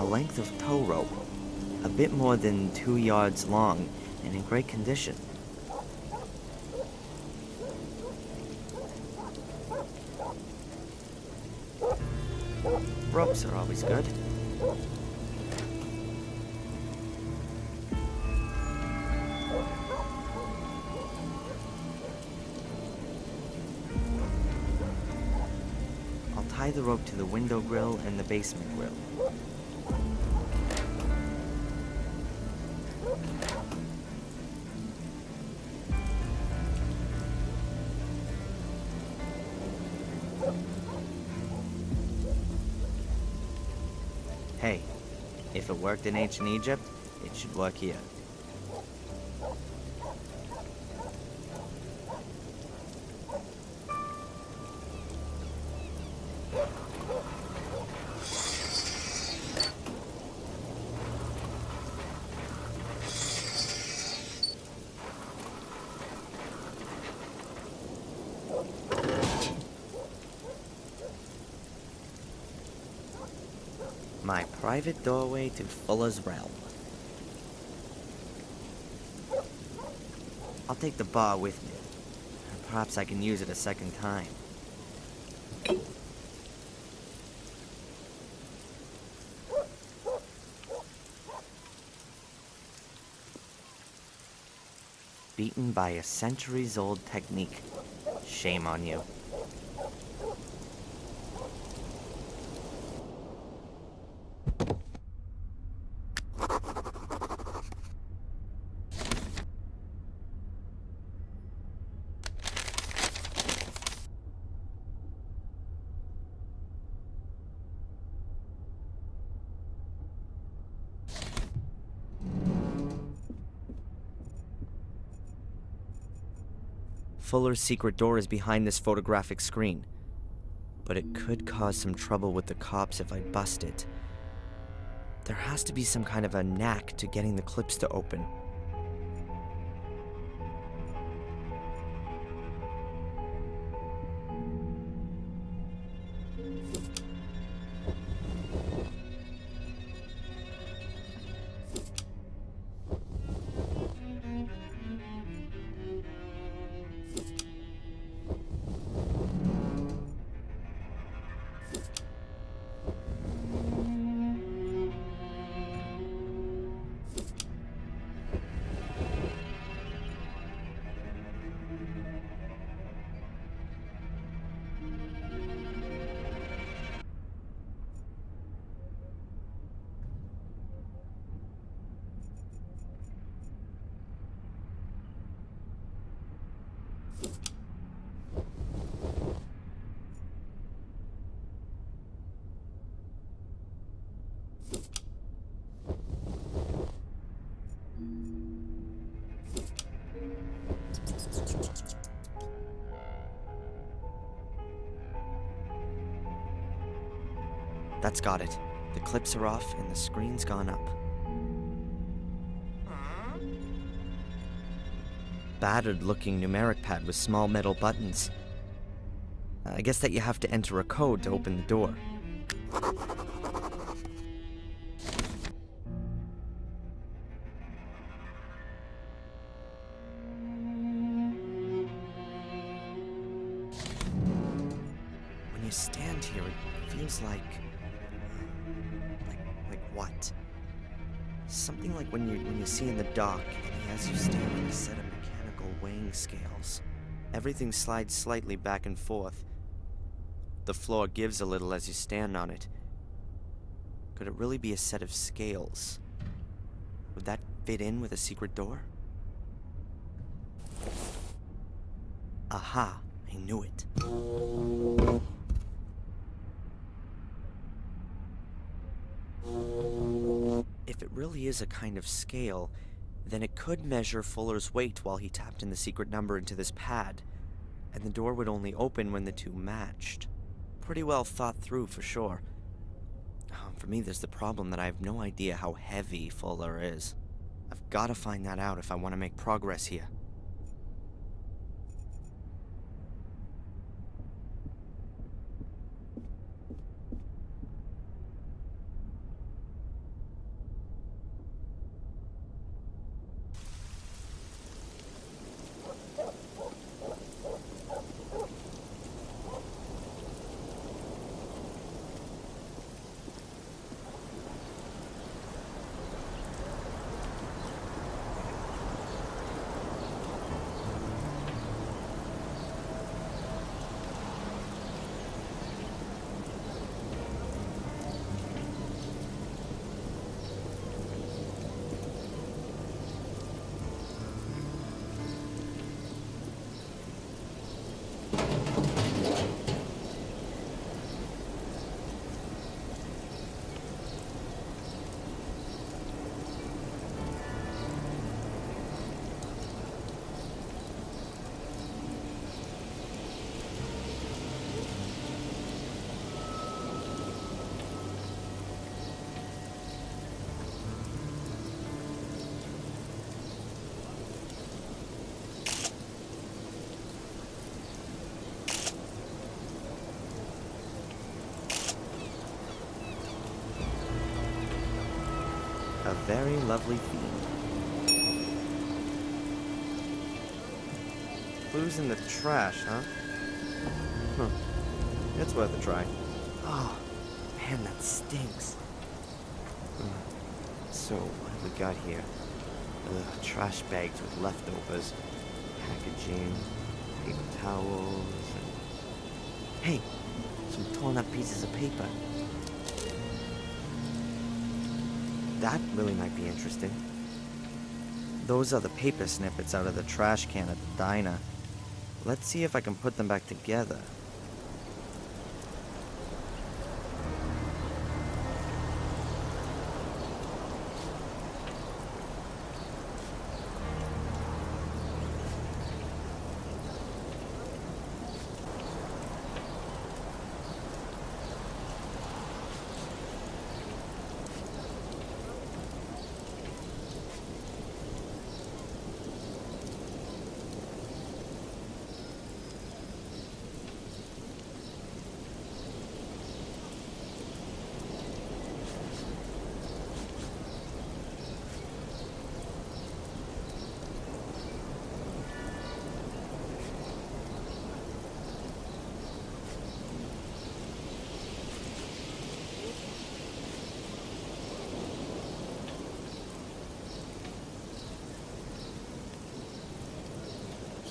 length of tow rope, a bit more than 2 yards long, and in great condition. Ropes are always good. I'll tie the rope to the window grill and the basement grill. Hey, if it worked in ancient Egypt, it should work here. My private doorway to Fuller's realm. I'll take the bar with me. Perhaps I can use it a second time. Beaten by a centuries-old technique. Shame on you. Fuller's secret door is behind this photographic screen, but it could cause some trouble with the cops if I bust it. There has to be some kind of a knack to getting the clips to open. That's got it. The clips are off and the screen's gone up. Battered-looking numeric pad with small metal buttons. I guess that you have to enter a code to open the door. When you stand here, it feels like what? Something like when you see in the dock and he has you stand on a set of mechanical weighing scales. Everything slides slightly back and forth. The floor gives a little as you stand on it. Could it really be a set of scales? Would that fit in with a secret door? Aha, I knew it. If it really is a kind of scale, then it could measure Fuller's weight while he tapped in the secret number into this pad, and the door would only open when the two matched. Pretty well thought through for sure. For me, there's the problem that I have no idea how heavy Fuller is. I've got to find that out if I want to make progress here. very lovely fiend. Clues in the trash, huh? Huh. It's worth a try. Oh, man, that stinks. So, what have we got here? Trash bags with leftovers, packaging, paper towels, and... Hey, some torn up pieces of paper. That really might be interesting. Those are the paper snippets out of the trash can at the diner. Let's see if I can put them back together.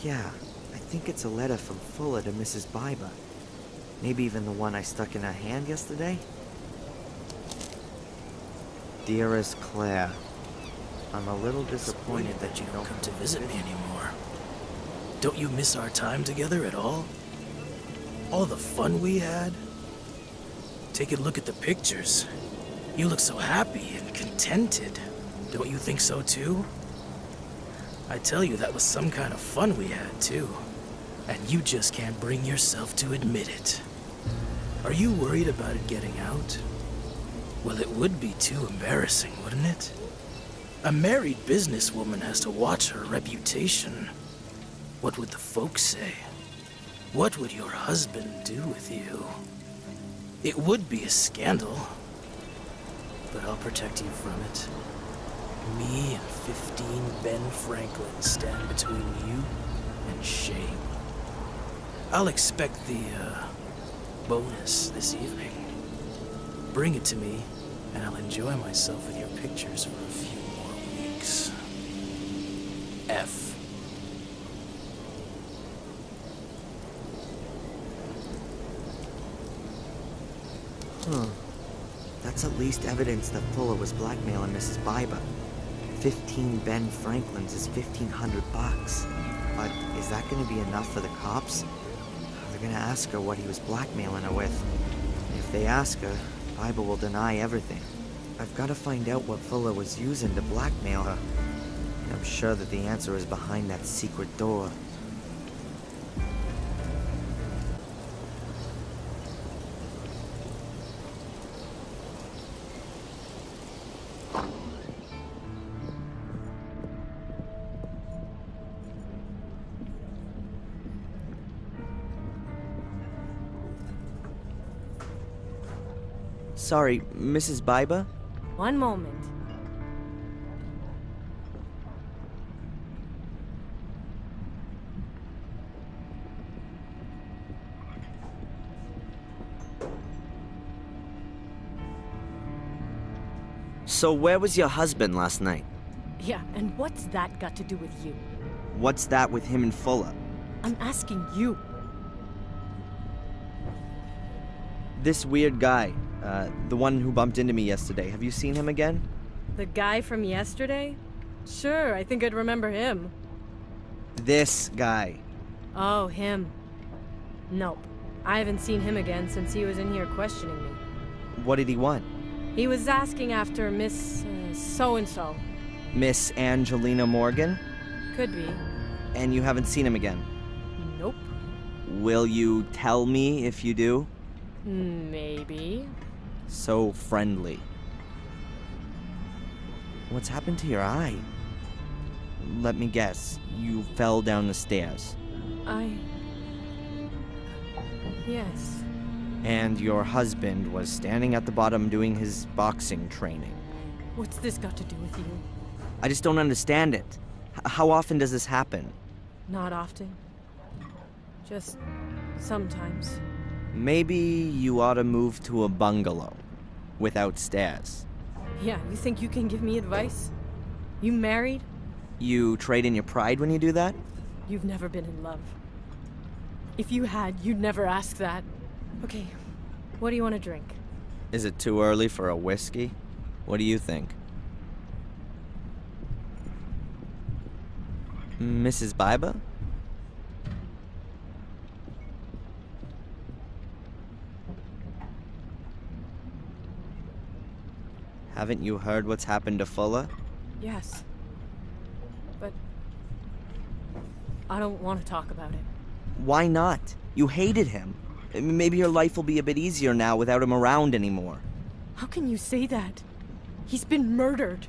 Yeah, I think it's a letter from Fuller to Mrs. Biber. Maybe even the one I stuck in her hand yesterday? Dearest Claire, I'm a little disappointed that you don't come to visit me anymore. Don't you miss our time together at all? All the fun we had? Take a look at the pictures. You look so happy and contented. Don't you think so too? I tell you, that was some kind of fun we had too. And you just can't bring yourself to admit it. Are you worried about it getting out? Well, it would be too embarrassing, wouldn't it? A married businesswoman has to watch her reputation. What would the folks say? What would your husband do with you? It would be a scandal, but I'll protect you from it. Me and 15 Ben Franklin stand between you and shame. I'll expect the, bonus this evening. Bring it to me, and I'll enjoy myself with your pictures for a few more weeks. F. Huh. That's at least evidence that Fuller was blackmailing Mrs. Biber. 15 Ben Franklins is $1,500. But is that going to be enough for the cops? They're going to ask her what he was blackmailing her with. And if they ask her, Biber will deny everything. I've got to find out what Fuller was using to blackmail her. And I'm sure that the answer is behind that secret door. Sorry, Mrs. Biber? One moment. So where was your husband last night? Yeah, and what's that got to do with you? What's that with him and Fuller? I'm asking you. This weird guy, the one who bumped into me yesterday, have you seen him again? The guy from yesterday? Sure, I think I'd remember him. This guy. Oh, him. Nope. I haven't seen him again since he was in here questioning me. What did he want? He was asking after Miss so-and-so. Miss Angelina Morgan? Could be. And you haven't seen him again? Nope. Will you tell me if you do? Maybe. So friendly. What's happened to your eye? Let me guess. You fell down the stairs. Yes. And your husband was standing at the bottom doing his boxing training. What's this got to do with you? I just don't understand it. How often does this happen? Not often. Just sometimes. Maybe you ought to move to a bungalow without stairs. Yeah, you think you can give me advice? You married? You trade in your pride when you do that? You've never been in love. If you had, you'd never ask that. Okay, what do you want to drink? Is it too early for a whiskey? What do you think? Mrs. Biba? Haven't you heard what's happened to Fuller? Yes. But I don't want to talk about it. Why not? You hated him. Maybe your life will be a bit easier now without him around anymore. How can you say that? He's been murdered.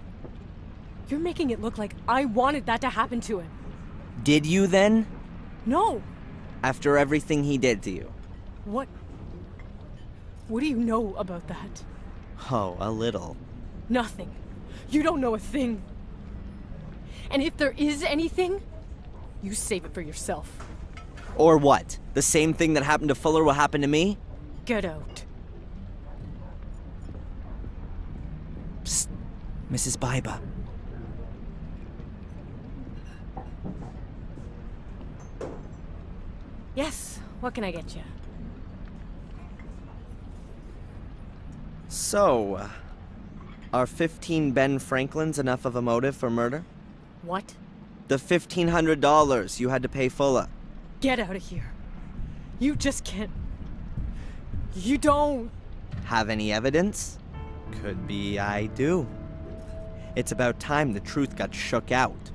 You're making it look like I wanted that to happen to him. Did you then? No. After everything he did to you? What do you know about that? Oh, a little. Nothing. You don't know a thing. And if there is anything, you save it for yourself. Or what? The same thing that happened to Fuller will happen to me? Get out. Psst. Mrs. Biba. Yes, what can I get you? So, are 15 Ben Franklins enough of a motive for murder? What? The $1,500 you had to pay Fuller. Get out of here. You just can't. You don't. Have any evidence? Could be I do. It's about time the truth got shook out.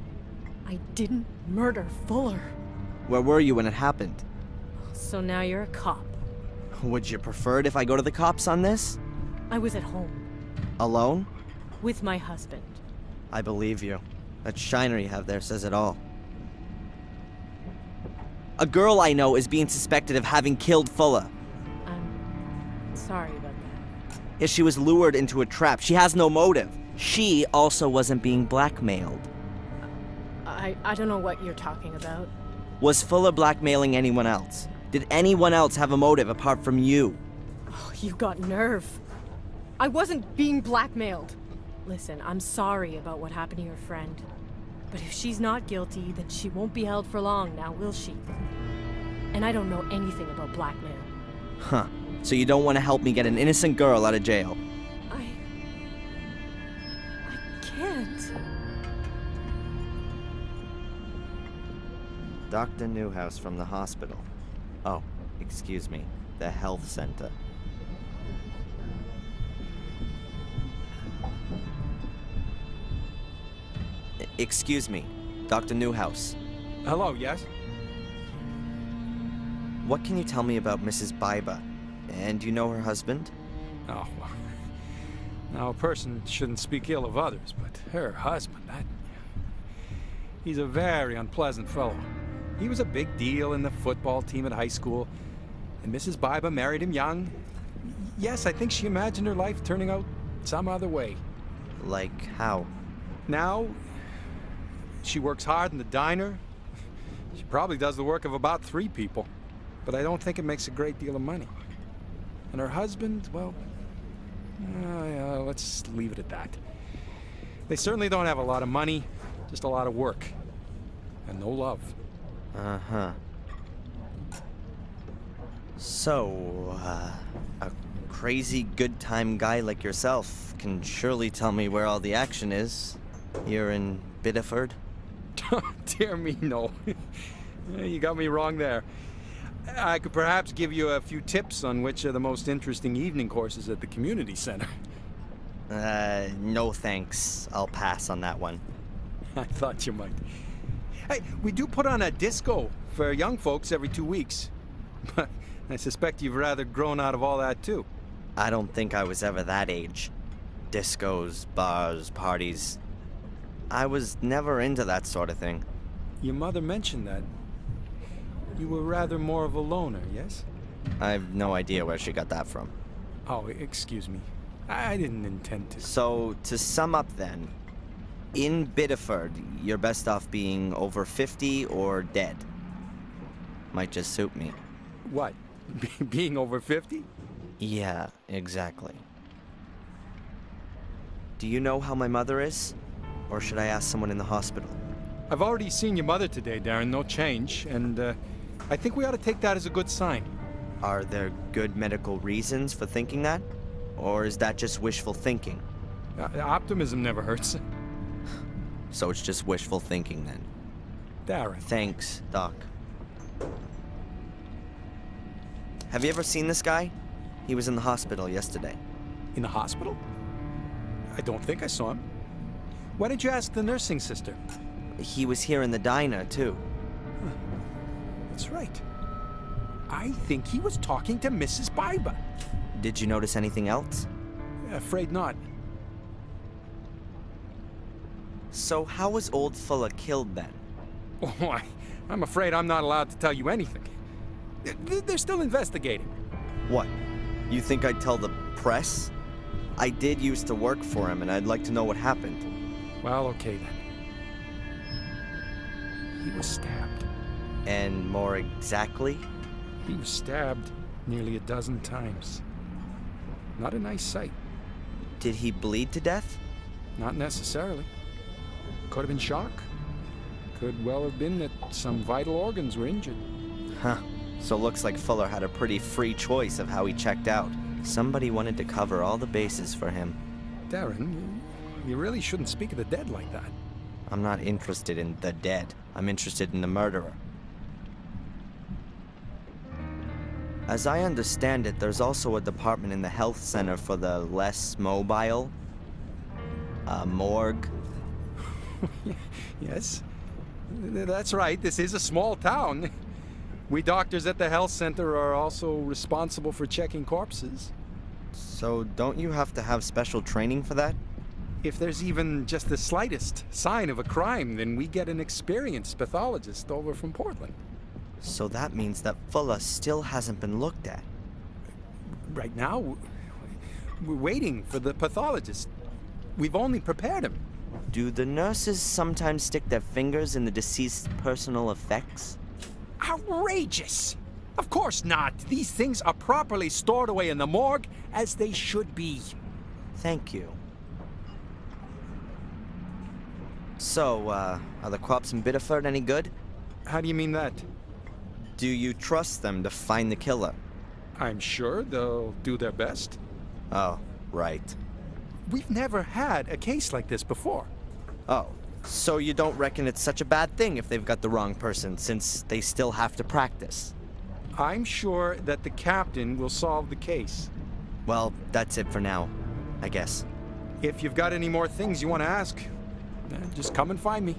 I didn't murder Fuller. Where were you when it happened? So now you're a cop. Would you prefer it if I go to the cops on this? I was at home. Alone? With my husband. I believe you. That shiner you have there says it all. A girl I know is being suspected of having killed Fuller. I'm sorry about that. Yes, she was lured into a trap. She has no motive. She also wasn't being blackmailed. I don't know what you're talking about. Was Fuller blackmailing anyone else? Did anyone else have a motive apart from you? Oh, you got nerve. I wasn't being blackmailed. Listen, I'm sorry about what happened to your friend. But if she's not guilty, then she won't be held for long now, will she? And I don't know anything about blackmail. Huh. So you don't want to help me get an innocent girl out of jail? I can't. Dr. Newhouse from the hospital. Oh, excuse me. The health center. Excuse me, Dr. Newhouse. Hello, yes? What can you tell me about Mrs. Biba? And do you know her husband? Oh, well. Now, a person shouldn't speak ill of others, but her husband, he's a very unpleasant fellow. He was a big deal in the football team at high school, and Mrs. Biba married him young. Yes, I think she imagined her life turning out some other way. Like how? Now, she works hard in the diner. She probably does the work of about 3 people, but I don't think it makes a great deal of money. And her husband, well, yeah, let's leave it at that. They certainly don't have a lot of money, just a lot of work. And no love. Uh-huh. So, a crazy good time guy like yourself can surely tell me where all the action is. Here in Biddeford? Dear me, no. You got me wrong there. I could perhaps give you a few tips on which are the most interesting evening courses at the community center. No thanks. I'll pass on that one. I thought you might. Hey, we do put on a disco for young folks every 2 weeks. But I suspect you've rather grown out of all that, too. I don't think I was ever that age. Discos, bars, parties. I was never into that sort of thing. Your mother mentioned that. You were rather more of a loner, yes? I've no idea where she got that from. Oh, excuse me. I didn't intend to. So, to sum up then, in Biddeford, you're best off being over 50 or dead. Might just suit me. What? Being over 50? Yeah, exactly. Do you know how my mother is? Or should I ask someone in the hospital? I've already seen your mother today, Darren. No change. And I think we ought to take that as a good sign. Are there good medical reasons for thinking that? Or is that just wishful thinking? Optimism never hurts. So it's just wishful thinking then. Darren. Thanks, Doc. Have you ever seen this guy? He was in the hospital yesterday. In the hospital? I don't think I saw him. Why didn't you ask the nursing sister? He was here in the diner, too. That's right. I think he was talking to Mrs. Biber. Did you notice anything else? Afraid not. So how was old Fuller killed then? Oh, I'm afraid I'm not allowed to tell you anything. They're still investigating. What? You think I'd tell the press? I did used to work for him, and I'd like to know what happened. Well, okay then. He was stabbed. And more exactly? He was stabbed nearly a dozen times. Not a nice sight. Did he bleed to death? Not necessarily. Could have been shock. Could well have been that some vital organs were injured. Huh. So looks like Fuller had a pretty free choice of how he checked out. Somebody wanted to cover all the bases for him. Darren, you really shouldn't speak of the dead like that. I'm not interested in the dead. I'm interested in the murderer. As I understand it, there's also a department in the health center for the less mobile. A morgue. Yes, that's right. This is a small town. We doctors at the health center are also responsible for checking corpses. So don't you have to have special training for that? If there's even just the slightest sign of a crime, then we get an experienced pathologist over from Portland. So that means that Fuller still hasn't been looked at. Right now, we're waiting for the pathologist. We've only prepared him. Do the nurses sometimes stick their fingers in the deceased's personal effects? Outrageous! Of course not. These things are properly stored away in the morgue, as they should be. Thank you. So, are the cops in Biddeford any good? How do you mean that? Do you trust them to find the killer? I'm sure they'll do their best. Oh, right. We've never had a case like this before. Oh, so you don't reckon it's such a bad thing if they've got the wrong person, since they still have to practice? I'm sure that the captain will solve the case. Well, that's it for now, I guess. If you've got any more things you want to ask, just come and find me.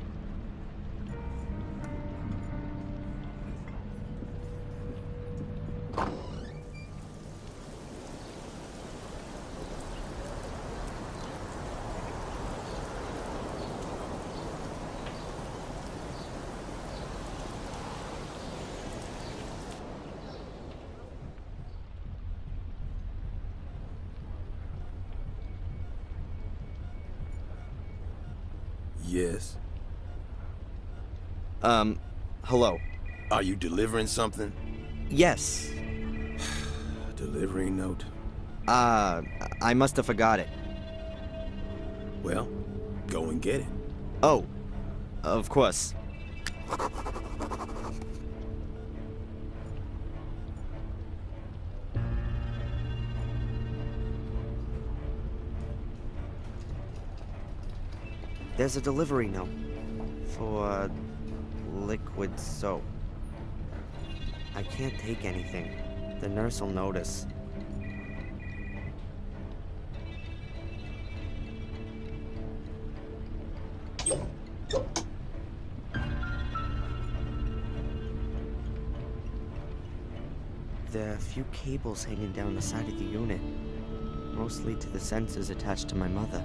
Yes. Hello. Are you delivering something? Yes. Delivery note? I must have forgot it. Well, go and get it. Oh, of course. There's a delivery note for liquid soap. I can't take anything. The nurse will notice. There are a few cables hanging down the side of the unit, mostly to the sensors attached to my mother.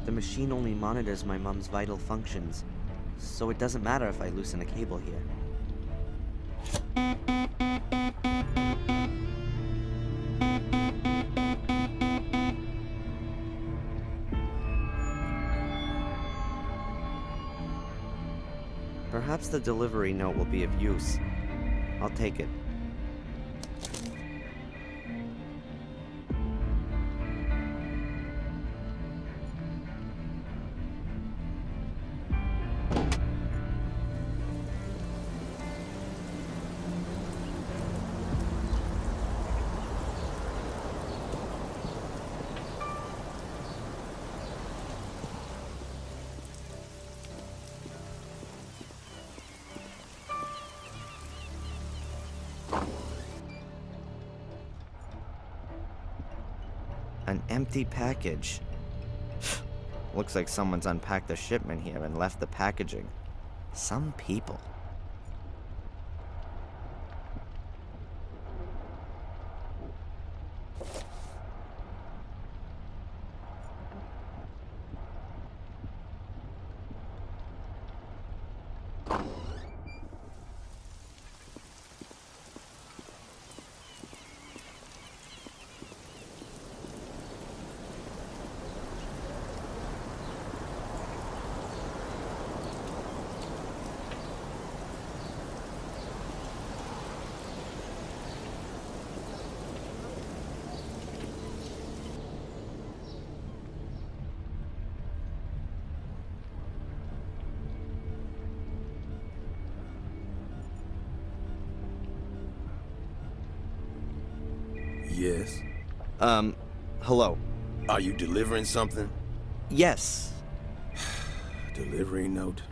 The machine only monitors my mom's vital functions, so it doesn't matter if I loosen a cable here. Perhaps the delivery note will be of use. I'll take it. An empty package. Looks like someone's unpacked the shipment here and left the packaging. Some people. Yes. Hello. Are you delivering something? Yes. Delivery note?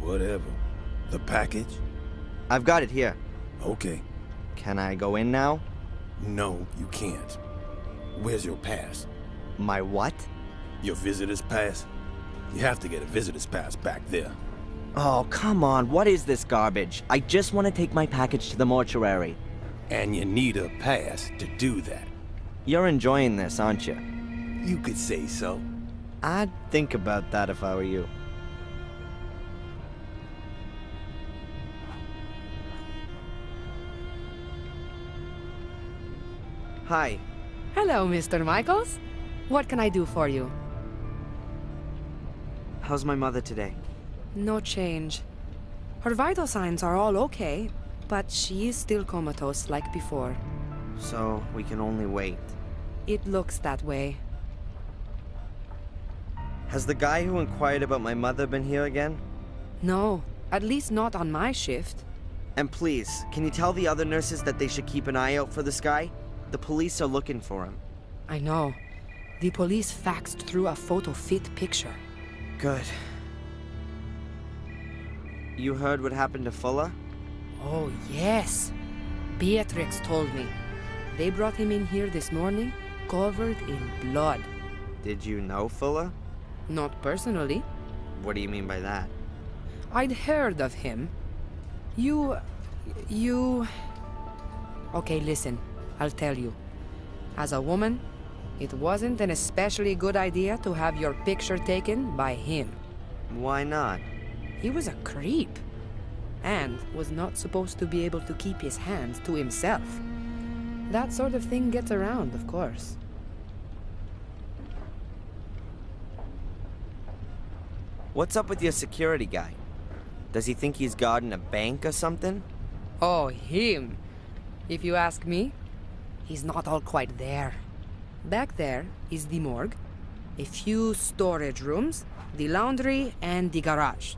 Whatever. The package? I've got it here. Okay. Can I go in now? No, you can't. Where's your pass? My what? Your visitor's pass? You have to get a visitor's pass back there. Oh, come on. What is this garbage? I just want to take my package to the mortuary. And you need a pass to do that. You're enjoying this, aren't you? You could say so. I'd think about that if I were you. Hi. Hello, Mr. Michaels. What can I do for you? How's my mother today? No change. Her vital signs are all okay, but she is still comatose like before. So, we can only wait. It looks that way. Has the guy who inquired about my mother been here again? No, at least not on my shift. And please, can you tell the other nurses that they should keep an eye out for this guy? The police are looking for him. I know. The police faxed through a photo-fit picture. Good. You heard what happened to Fuller? Oh, yes. Beatrix told me. They brought him in here this morning, covered in blood. Did you know Fuller? Not personally. What do you mean by that? I'd heard of him. You... Okay, listen. I'll tell you. As a woman, it wasn't an especially good idea to have your picture taken by him. Why not? He was a creep. And was not supposed to be able to keep his hands to himself. That sort of thing gets around, of course. What's up with your security guy? Does he think he's guarding a bank or something? Oh, him. If you ask me, he's not all quite there. Back there is the morgue, a few storage rooms, the laundry, and the garage.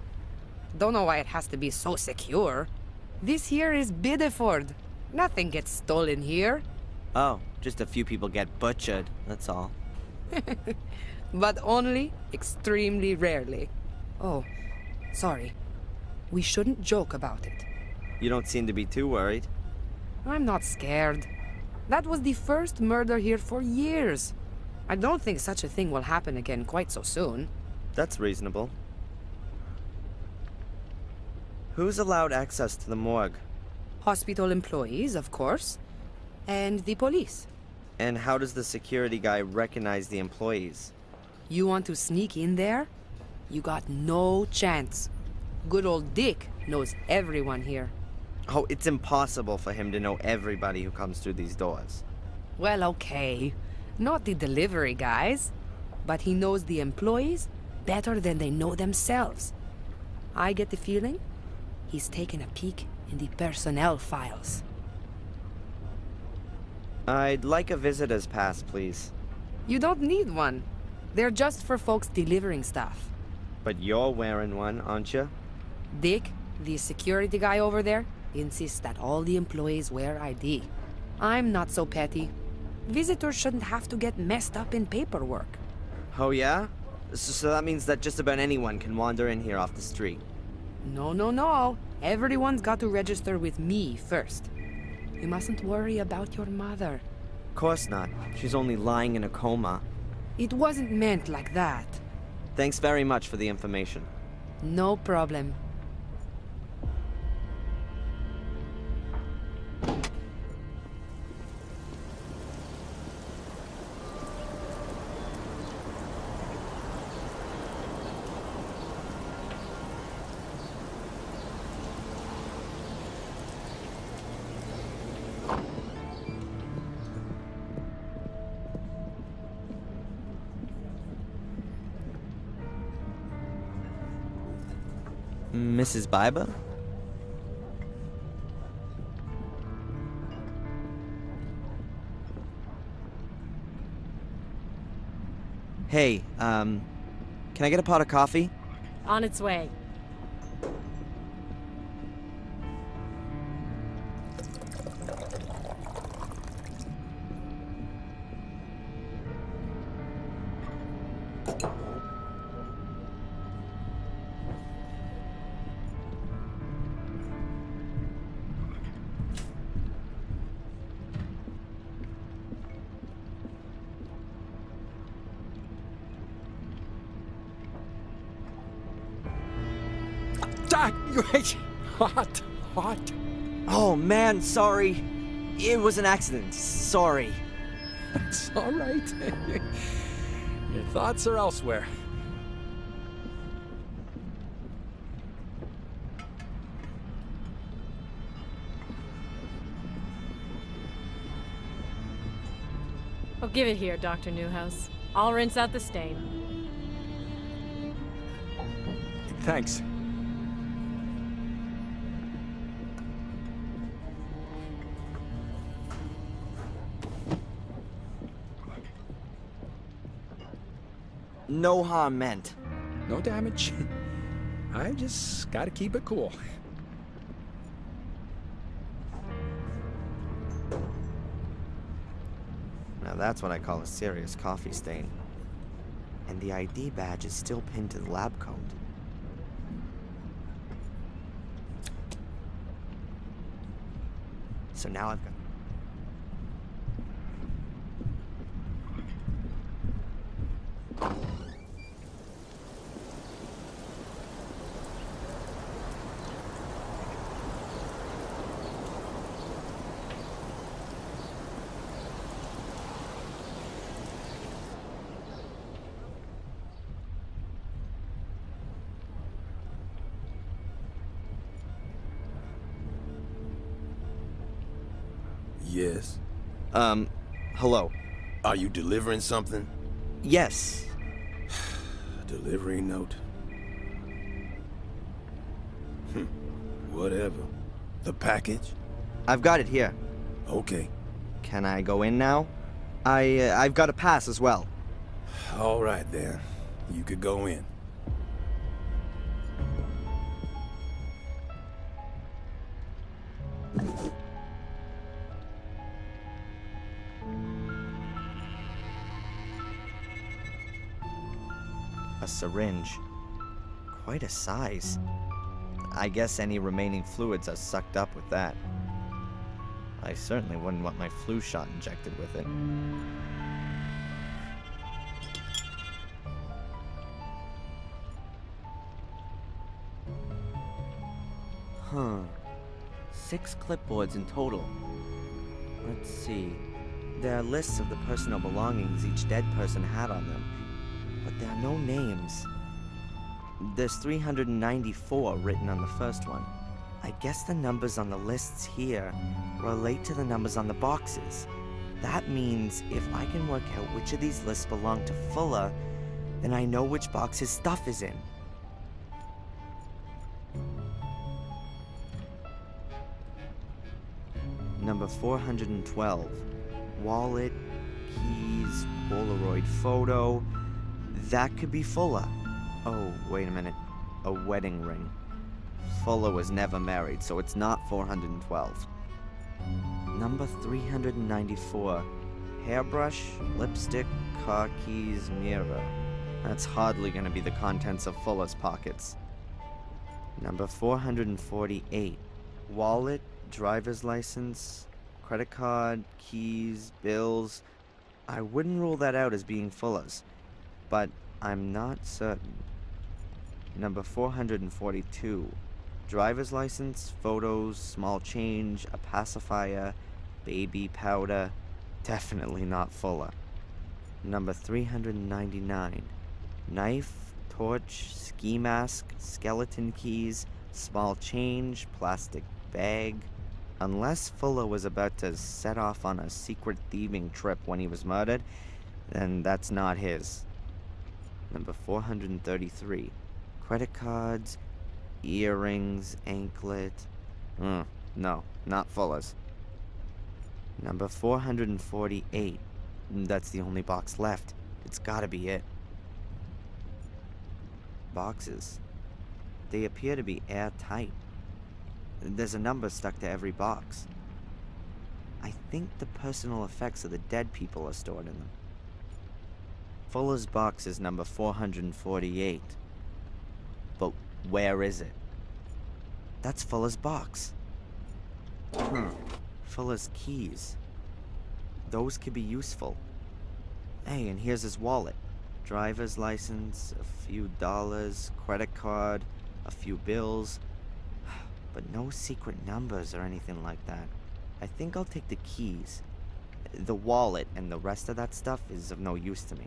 Don't know why it has to be so secure. This here is Bideford. Nothing gets stolen here. Oh, just a few people get butchered, that's all. But only extremely rarely. Oh, sorry. We shouldn't joke about it. You don't seem to be too worried. I'm not scared. That was the first murder here for years. I don't think such a thing will happen again quite so soon. That's reasonable. Who's allowed access to the morgue? Hospital employees, of course. And the police. And how does the security guy recognize the employees? You want to sneak in there? You got no chance. Good old Dick knows everyone here. Oh, it's impossible for him to know everybody who comes through these doors. Well, okay. Not the delivery guys. But he knows the employees better than they know themselves. I get the feeling he's taken a peek in the personnel files. I'd like a visitor's pass, please. You don't need one. They're just for folks delivering stuff. But you're wearing one, aren't you? Dick, the security guy over there, insists that all the employees wear ID. I'm not so petty. Visitors shouldn't have to get messed up in paperwork. Oh, yeah? So that means that just about anyone can wander in here off the street. No. Everyone's got to register with me first. You mustn't worry about your mother. Of course not. She's only lying in a coma. It wasn't meant like that. Thanks very much for the information. No problem. Mrs. Biber? Hey, can I get a pot of coffee? On its way. Hot. Oh man, sorry. It was an accident. Sorry. It's all right. Your thoughts are elsewhere. Oh, give it here, Dr. Newhouse. I'll rinse out the stain. Thanks. No harm meant. No damage. I just gotta keep it cool. Now that's what I call a serious coffee stain. And the ID badge is still pinned to the lab coat. So now I've got... Yes. Hello. Are you delivering something? Yes. Delivery note. Whatever. The package? I've got it here. Okay. Can I go in now? I've got a pass as well. All right, then. You could go in. A syringe. Quite a size. I guess any remaining fluids are sucked up with that. I certainly wouldn't want my flu shot injected with it. Huh. 6 clipboards in total. Let's see. There are lists of the personal belongings each dead person had on them, but there are no names. There's 394 written on the first one. I guess the numbers on the lists here relate to the numbers on the boxes. That means if I can work out which of these lists belong to Fuller, then I know which box his stuff is in. Number 412. Wallet, keys, Polaroid photo. That could be Fuller. Oh, wait a minute. A wedding ring. Fuller was never married, so it's not 412. Number 394. Hairbrush, lipstick, car keys, mirror. That's hardly gonna be the contents of Fuller's pockets. Number 448. Wallet, driver's license, credit card, keys, bills. I wouldn't rule that out as being Fuller's, but I'm not certain. Number 442. Driver's license, photos, small change, a pacifier, baby powder. Definitely not Fuller. Number 399. Knife, torch, ski mask, skeleton keys, small change, plastic bag. Unless Fuller was about to set off on a secret thieving trip when he was murdered, then that's not his. Number 433. Credit cards, earrings, anklet. No, not Fuller's. Number 448. That's the only box left. It's gotta be it. Boxes. They appear to be airtight. There's a number stuck to every box. I think the personal effects of the dead people are stored in them. Fuller's box is number 448. But where is it? That's Fuller's box. Fuller's keys. Those could be useful. Hey, and here's his wallet. Driver's license, a few dollars, credit card, a few bills. But no secret numbers or anything like that. I think I'll take the keys. The wallet and the rest of that stuff is of no use to me.